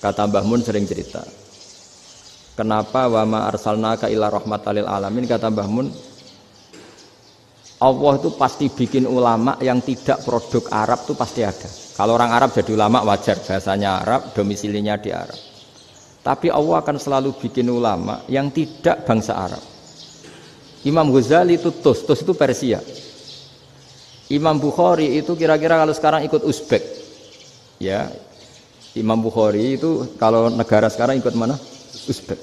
Kata Mbah Mun sering cerita. Kenapa wa ma arsalnaka illa rahmatal lil alamin, kata Mbah Mun, Allah itu pasti bikin ulama yang tidak produk Arab itu pasti ada. Kalau orang Arab jadi ulama wajar, bahasanya Arab, domisilinya di Arab. Tapi Allah akan selalu bikin ulama yang tidak bangsa Arab. Imam Ghazali itu Tus itu Persia. Imam Bukhari itu kira-kira kalau sekarang ikut Uzbek. Ya, Imam Bukhari itu kalau negara sekarang ikut mana? Uzbek.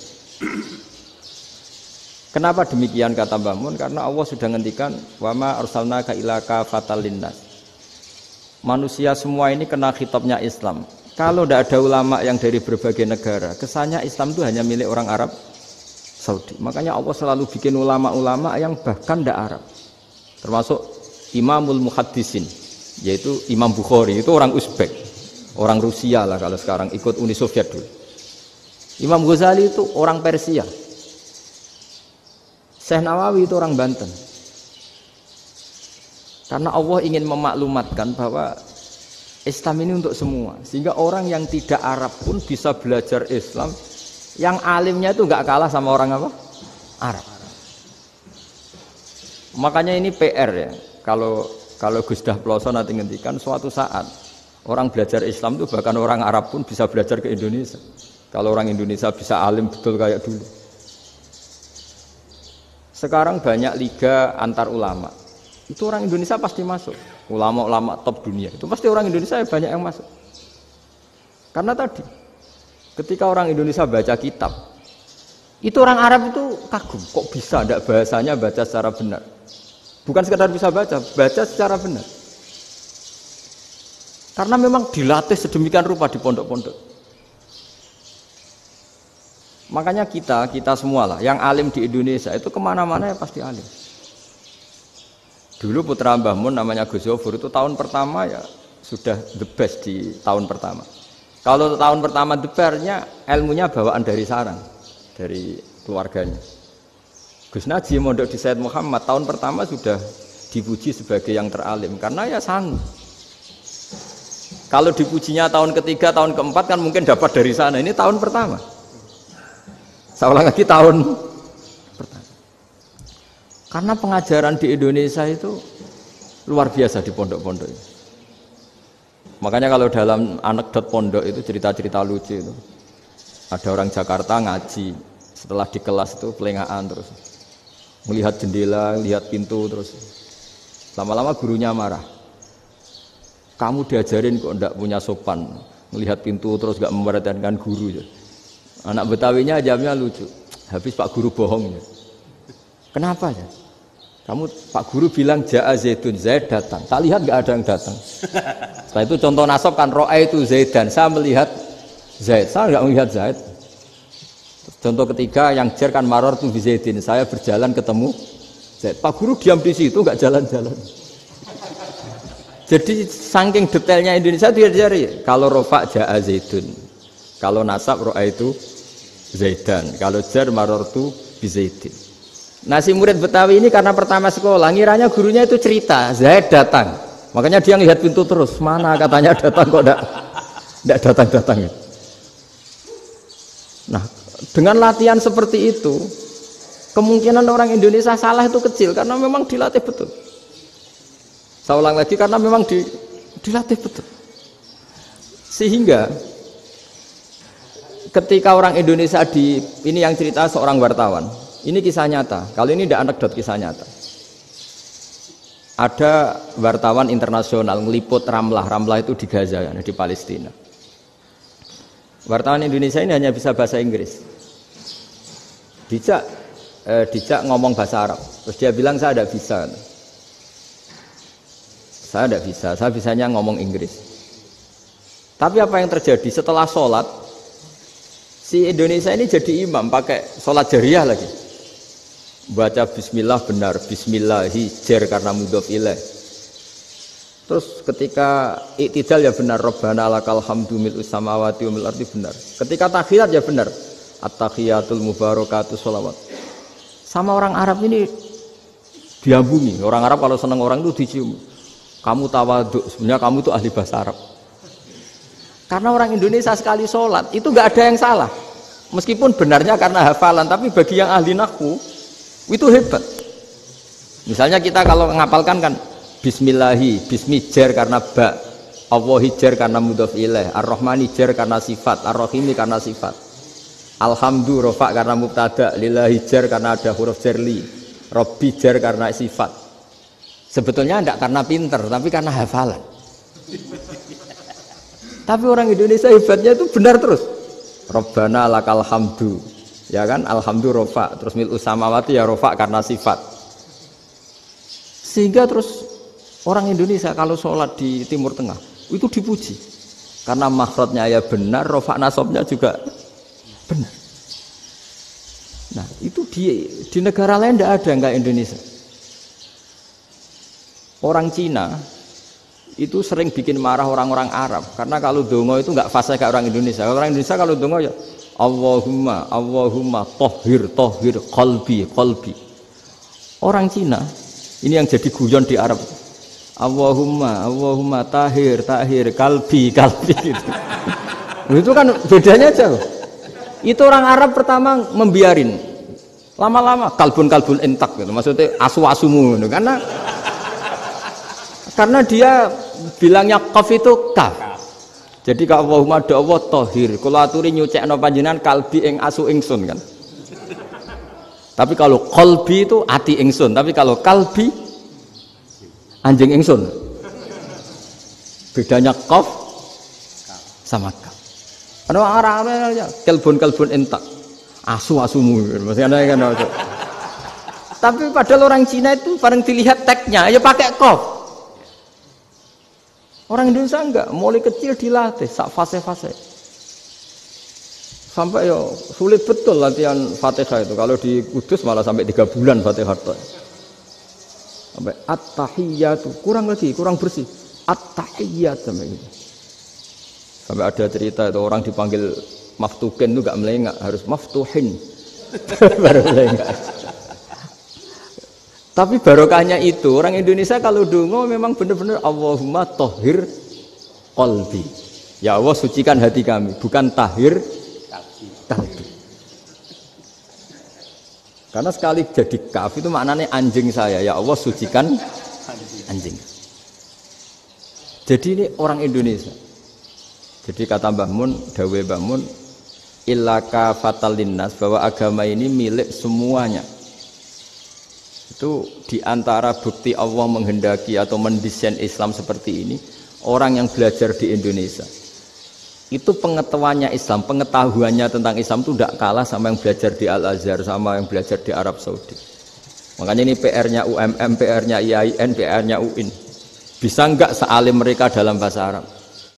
Kenapa demikian kata Mbah Mun? Karena Allah sudah ngendikan wa ma arsalnaka illa kafatal linnas. Manusia semua ini kena khitabnya Islam. Kalau tidak ada ulama yang dari berbagai negara, kesannya Islam itu hanya milik orang Arab Saudi. Makanya Allah selalu bikin ulama-ulama yang bahkan tidak Arab. Termasuk Imamul Muhaddisin, yaitu Imam Bukhari, itu orang Uzbek, orang Rusia lah kalau sekarang, ikut Uni Soviet dulu. Imam Ghazali itu orang Persia. Syekh Nawawi itu orang Banten. Karena Allah ingin memaklumatkan bahwa Islam ini untuk semua, sehingga orang yang tidak Arab pun bisa belajar Islam, yang alimnya itu nggak kalah sama orang apa? Arab. Makanya ini PR ya. Kalau Gus Dah Ploso nanti ngendikan suatu saat orang belajar Islam itu bahkan orang Arab pun bisa belajar ke Indonesia. Kalau orang Indonesia bisa alim betul kayak dulu. Sekarang banyak liga antar ulama. Itu orang Indonesia pasti masuk. Ulama-ulama top dunia itu pasti orang Indonesia banyak yang masuk. Karena tadi ketika orang Indonesia baca kitab, itu orang Arab itu kagum, kok bisa tidak bahasanya baca secara benar. Bukan sekadar bisa baca secara benar. Karena memang dilatih sedemikian rupa di pondok-pondok. Makanya kita semua lah, yang alim di Indonesia itu kemana-mana ya pasti alim. Dulu putra Mbah Mun namanya Gus Zofur itu tahun pertama ya sudah the best di tahun pertama. Kalau tahun pertama the bestnya ilmunya bawaan dari sarang, dari keluarganya. Gus Najib mondok di Said Muhammad tahun pertama sudah dipuji sebagai yang teralim karena ya sanggup. Kalau dipujinya tahun ketiga, tahun keempat kan mungkin dapat dari sana. Ini tahun pertama. Saya ulang lagi tahun pertama. Karena pengajaran di Indonesia itu luar biasa di pondok-pondok ini. Makanya kalau dalam anekdot pondok itu cerita-cerita lucu itu. Ada orang Jakarta ngaji, setelah di kelas itu pelengahan terus. Melihat jendela, lihat pintu terus. Lama-lama gurunya marah. Kamu diajarin kok enggak punya sopan, melihat pintu terus enggak memperhatikan guru. Anak Betawinya jawabnya lucu. Habis Pak Guru bohong. Kenapa ya? Kamu Pak Guru bilang Ja'a Zaidun, Zaid datang. Tak lihat enggak ada yang datang. Setelah itu contoh nasab kan ro'a itu Zaidan. Saya melihat Zaid, saya enggak melihat Zaid. Contoh ketiga yang jar kan maror tu Zaidin. Saya berjalan ketemu Zaid. Pak Guru diam di situ enggak jalan-jalan. Jadi saking detailnya Indonesia itu diajari. Kalau rofa Ja'a Zaidun. Kalau nasab ro'a itu Zaidan. Kalau jar maror tu Zaidin. Nah si murid Betawi ini karena pertama sekolah, ngiranya gurunya itu cerita, Zaid datang. Makanya dia lihat pintu terus, mana katanya datang kok enggak datang-datang. Nah, dengan latihan seperti itu, kemungkinan orang Indonesia salah itu kecil karena memang dilatih betul. Saya ulang lagi karena memang dilatih betul. Sehingga ketika orang Indonesia ini yang cerita seorang wartawan. Ini kisah nyata. Kalau ini tidak anekdot, kisah nyata. Ada wartawan internasional ngeliput Ramlah. Ramlah itu di Gaza, di Palestina. Wartawan Indonesia ini hanya bisa bahasa Inggris. Dijak ngomong bahasa Arab. Terus dia bilang saya tidak bisa. Saya tidak bisa. Saya bisanya ngomong Inggris. Tapi apa yang terjadi setelah sholat? Si Indonesia ini jadi imam pakai sholat jariyah lagi. Baca bismillah benar, bismillahi jar karena mudhof ilaih. Terus ketika iktidal ya benar, Rabbana lakal hamdu mil'us samawati wa mil'ul ardi benar. Ketika tahiyat ya benar, at-tahiyatul mubarakatuh sholawat. Sama orang Arab ini diambungi. Orang Arab kalau senang orang itu dicium. Kamu tawaduk, sebenarnya kamu itu ahli bahasa Arab. Karena orang Indonesia sekali sholat itu nggak ada yang salah. Meskipun benarnya karena hafalan, tapi bagi yang ahli nahwu itu hebat. Misalnya kita kalau ngapalkan kan bismillahi, bismi jar karena ba, Allahi jar karena mudhof ilaih, ar-rahmani jar karena sifat, ar-rahimi karena sifat. Alhamdu rofa karena mubtada, lillahi jar karena ada huruf jarli, Rabbi jar karena sifat. Sebetulnya tidak karena pinter, tapi karena hafalan. Tapi orang Indonesia hebatnya itu benar terus. Rabbana lakal hamdu, ya kan? Alhamdu rofa, terus mil'u samawati ya rofa karena sifat. Sehingga terus orang Indonesia kalau sholat di Timur Tengah itu dipuji karena makhrajnya ya benar, rofa nasabnya juga benar. Nah itu di negara lain tidak ada nggak Indonesia. Orang Cina itu sering bikin marah orang-orang Arab karena kalau dongo itu nggak fasih kayak orang Indonesia. Orang Indonesia kalau dongo ya Allahumma Allahumma tohir tohir qalbi qalbi. Orang Cina ini yang jadi guyon di Arab. Allahumma Allahumma tahir tahir kalbi kalbi gitu. Itu kan bedanya jauh. Itu orang Arab pertama membiarin, lama-lama kalbun kalbun entak gitu. Maksudnya asu-asumu gitu. Karena dia bilangnya qaf itu kaf. Jadi kalau Allahumma do Allah tohir, kalau aturi nyucekno panjenengan kalbi ing asu ingsun kan. Tapi kalau qalbi itu ati ingsun, tapi kalau kalbi anjing ingsun. Bedanya qaf sama kaf. Ana arah-arah kalbun entak. Asu-asumu maksudnya kan. Tapi padahal orang Cina itu paling dilihat teksnya ya pakai qaf. Orang Indonesia enggak, mulai kecil dilatih sak fase-fase. Sampai ya sulit betul latihan Fatihah itu. Kalau di Kudus malah sampai 3 bulan Fatihah itu. Sampai at-tahiyyatu, kurang lagi, kurang bersih. At-tahiyyat sampai gitu. Sampai ada cerita itu orang dipanggil maftuhin itu enggak melengak, harus maftuhin. Baru melengak. Tapi barokahnya itu orang Indonesia kalau dongo memang benar-benar Allahumma tohir qalbi. Ya Allah sucikan hati kami, bukan tahir kalbi. Karena sekali jadi kaf itu maknanya anjing saya. Ya Allah sucikan anjing. Jadi ini orang Indonesia. Jadi kata Mbah Mun, dawe Mbah Mun, illaka fatal linnas, bahwa agama ini milik semuanya. Itu diantara bukti Allah menghendaki atau mendesain Islam seperti ini, orang yang belajar di Indonesia itu pengetahuannya Islam, pengetahuannya tentang Islam itu tidak kalah sama yang belajar di Al-Azhar, sama yang belajar di Arab Saudi. Makanya ini PR-nya UMM, PR-nya IAIN, PR-nya UIN. Bisa enggak sealim mereka dalam bahasa Arab?